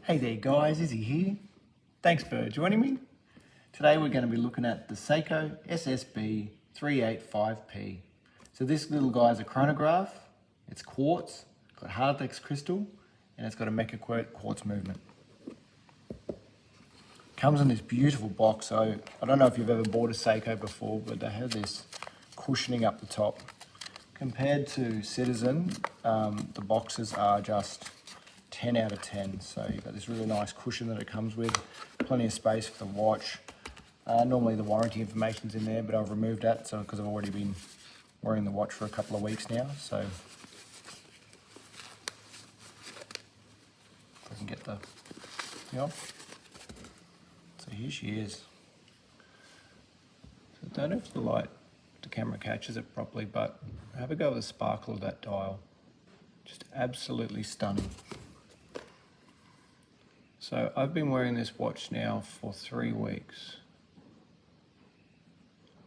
Hey there guys, Izzy here. Thanks for joining me. Today we're going to be looking at the Seiko SSB385P. So this little guy is a chronograph, it's quartz, got hardlex crystal, and it's got a Mecca-quartz movement. Comes in this beautiful box, so I don't know if you've ever bought a Seiko before, but they have this cushioning up the top. Compared to Citizen, the boxes are just 10 out of 10. So you've got this really nice cushion that it comes with, plenty of space for the watch. Normally the warranty information's in there, but I've removed that because I've already been wearing the watch for a couple of weeks now. So if I can get the thing off. So here she is. So I don't know if the camera catches it properly, but have a go with the sparkle of that dial. Just absolutely stunning. So I've been wearing this watch now for 3 weeks.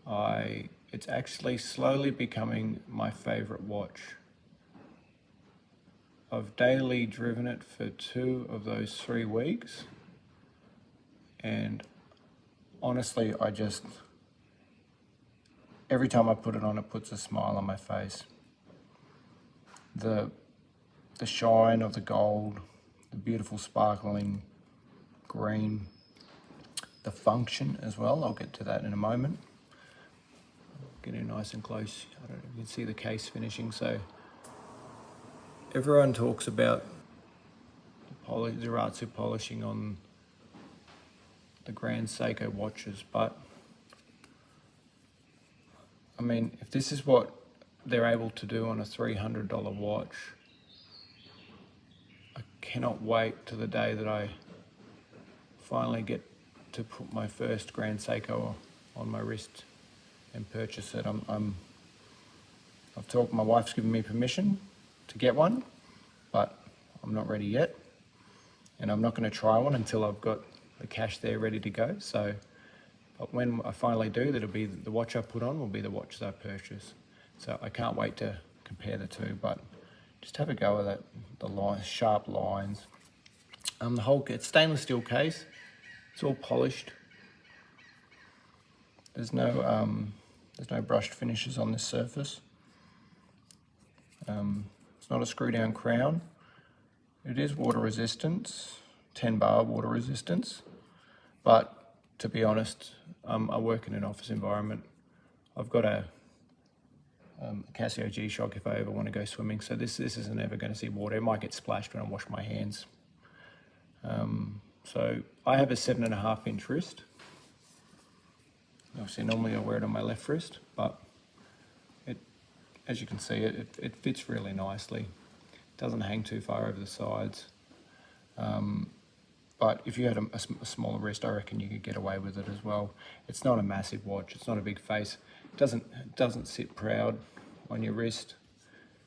It's actually slowly becoming my favorite watch. I've daily driven it for 2 of those 3 weeks. And honestly, every time I put it on, it puts a smile on my face. The shine of the gold, the beautiful sparkling green, the function as well, I'll get to that in a moment. Getting nice and close, I don't know if you can see the case finishing. So everyone talks about the Zaratsu polishing on the Grand Seiko watches, but I mean, if this is what they're able to do on a $300 watch, I cannot wait to the day that I finally get to put my first Grand Seiko on my wrist and purchase it. My wife's given me permission to get one, but I'm not ready yet. And I'm not going to try one until I've got the cash there ready to go. But when I finally do, that'll be the watch I put on will be the watch that I purchase. So I can't wait to compare the two, but just have a go at that, the sharp lines. It's stainless steel case. It's all polished. There's no brushed finishes on this surface. It's not a screw down crown. It is water resistance, 10 bar water resistance, but to be honest, I work in an office environment. I've got a Casio G-Shock if I ever want to go swimming, so this isn't ever going to see water. It might get splashed when I wash my hands. So I have a 7.5 inch wrist. Obviously normally I wear it on my left wrist, but as you can see, it fits really nicely. It doesn't hang too far over the sides. But if you had a smaller wrist, I reckon you could get away with it as well. It's not a massive watch. It's not a big face. It doesn't sit proud on your wrist.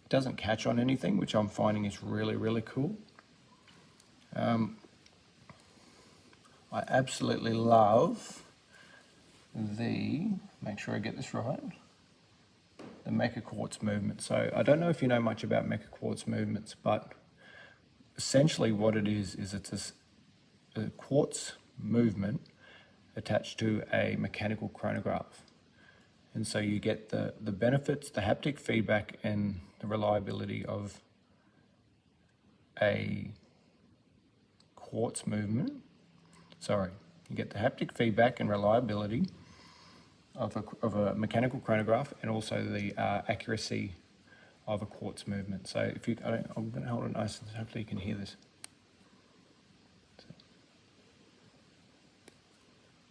It doesn't catch on anything, which I'm finding is really, really cool. I absolutely love make sure I get this right, the Mecca-quartz movement. So I don't know if you know much about Mecca-quartz movements, but essentially what it is it's a quartz movement attached to a mechanical chronograph. And so you get the benefits, the haptic feedback and the reliability of a quartz movement. You get the haptic feedback and reliability of a mechanical chronograph and also the accuracy of a quartz movement. So I'm going to hold it nice and hopefully you can hear this.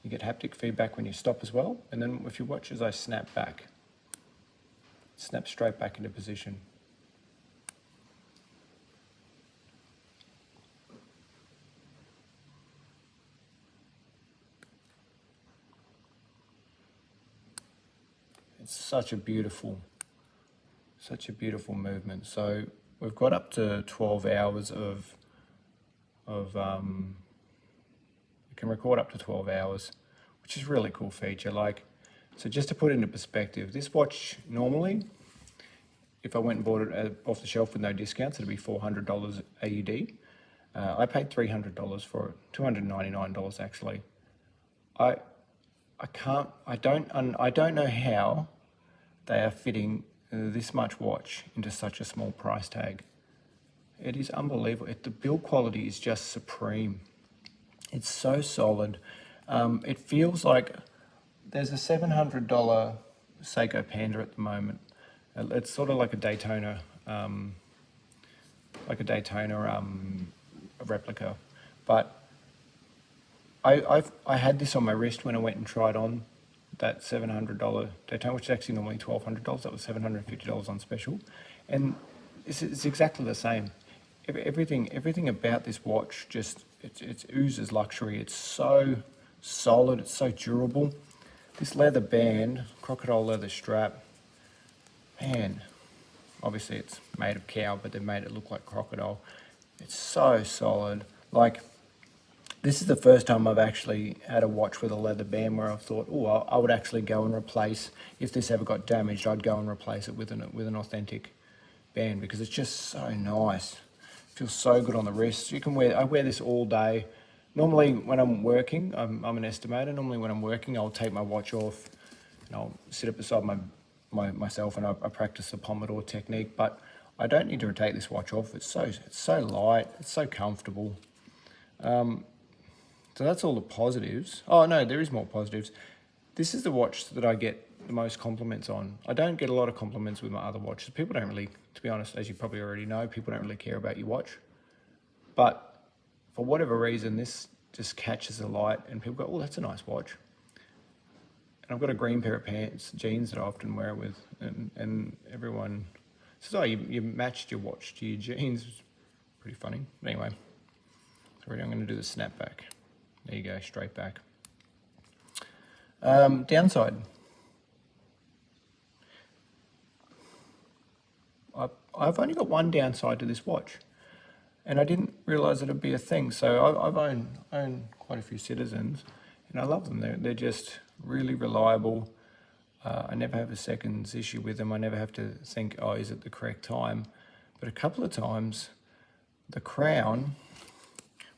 You get haptic feedback when you stop as well, and then if you watch as I snap back, snap straight back into position. It's such a beautiful movement. So we've got up to 12 hours we can record up to 12 hours, which is a really cool feature. So just to put it into perspective, this watch normally, if I went and bought it off the shelf with no discounts, it'd be $400 AUD. I paid $300 for it, $299 actually. I don't know how they are fitting this much watch into such a small price tag. It is unbelievable. The build quality is just supreme. It's so solid. It feels like there's a $700 Seiko Panda at the moment. It's sort of like a Daytona, replica. But I had this on my wrist when I went and tried on that $700 Daytona, which is actually normally $1,200. That was $750 on special, and it's exactly the same. Everything about this watch just it oozes luxury. It's so solid. It's so durable. This leather band, crocodile leather strap, man. Obviously, it's made of cow, but they made it look like crocodile. It's so solid. Like, this is the first time I've actually had a watch with a leather band where I've thought, oh, I would actually go and replace, if this ever got damaged, I'd go and replace it with an authentic band, because it's just so nice. It feels so good on the wrist. I wear this all day. Normally when I'm working, I'm an estimator. Normally when I'm working, I'll take my watch off and I'll sit up beside myself and I practice the Pomodoro technique, but I don't need to take this watch off. It's so light, it's so comfortable. So that's all the positives. Oh no, there is more positives. This is the watch that I get the most compliments on. I don't get a lot of compliments with my other watches. People don't really, to be honest, as you probably already know, people don't really care about your watch. But for whatever reason, this just catches the light and people go, oh, that's a nice watch. And I've got a green pair of jeans that I often wear it with, and everyone says, oh, you matched your watch to your jeans. It's pretty funny. But anyway, so I'm going to do the snapback. There you go, straight back. Downside. I've only got one downside to this watch, and I didn't realise it'd be a thing. So I've owned quite a few Citizens, and I love them. They're just really reliable. I never have a seconds issue with them. I never have to think, oh, is it the correct time? But a couple of times, the crown,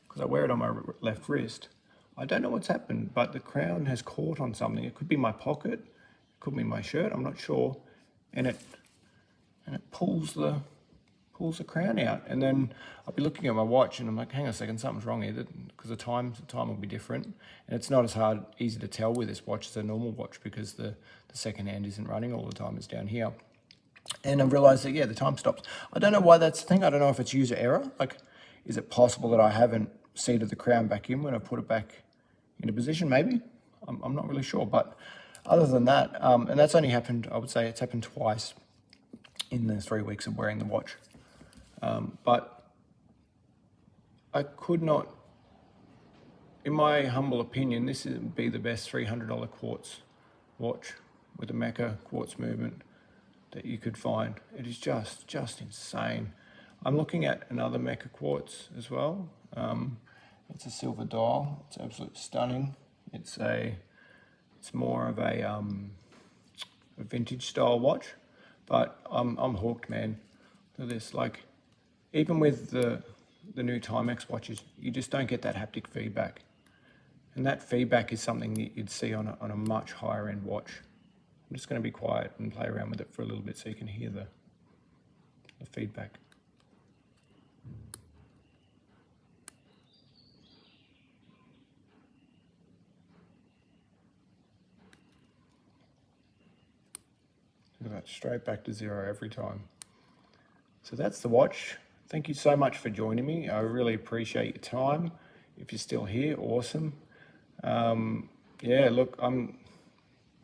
because I wear it on my left wrist, I don't know what's happened, but the crown has caught on something. It could be my pocket, it could be my shirt, I'm not sure, and it pulls the crown out. And then I'll be looking at my watch and I'm like, hang on a second, something's wrong here, because the time will be different. And it's not as easy to tell with this watch as a normal watch, because the second hand isn't running all the time, it's down here. And I've realized that, yeah, the time stops. I don't know why that's the thing. I don't know if it's user error. Like, is it possible that I haven't seated the crown back in when I put it back into position? Maybe. I'm not really sure. But other than that, and that's only happened, I would say it's happened twice in the 3 weeks of wearing the watch. But I could not, in my humble opinion, this would be the best $300 quartz watch with a Mecca-quartz movement that you could find. It is just insane. I'm looking at another Mecca-quartz as well. It's a silver dial. It's absolutely stunning. It's more of a vintage style watch, but I'm hooked, man. Look at this. Like, even with the new Timex watches, you just don't get that haptic feedback, and that feedback is something that you'd see on a much higher end watch. I'm just going to be quiet and play around with it for a little bit so you can hear the feedback. Look at that, straight back to zero every time. So that's the watch. Thank you so much for joining me. I really appreciate your time. If you're still here, awesome. Yeah, look, I'm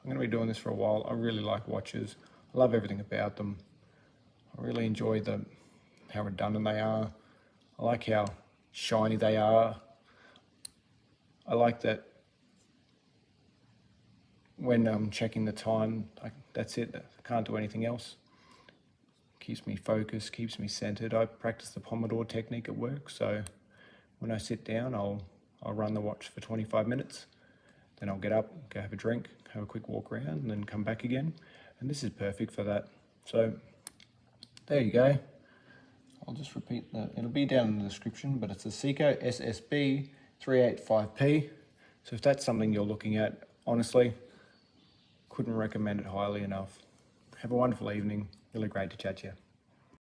going to be doing this for a while. I really like watches. I love everything about them. I really enjoy how redundant they are. I like how shiny they are. I like that when I'm checking the time, that's it. I can't do anything else. Keeps me focused, keeps me centered. I practice the Pomodoro technique at work, so when I sit down, I'll run the watch for 25 minutes. Then I'll get up, go have a drink, have a quick walk around, and then come back again. And this is perfect for that. So there you go. I'll just repeat that. It'll be down in the description, but it's a Seiko SSB385P. So if that's something you're looking at, honestly, couldn't recommend it highly enough. Have a wonderful evening. Really great to chat to you.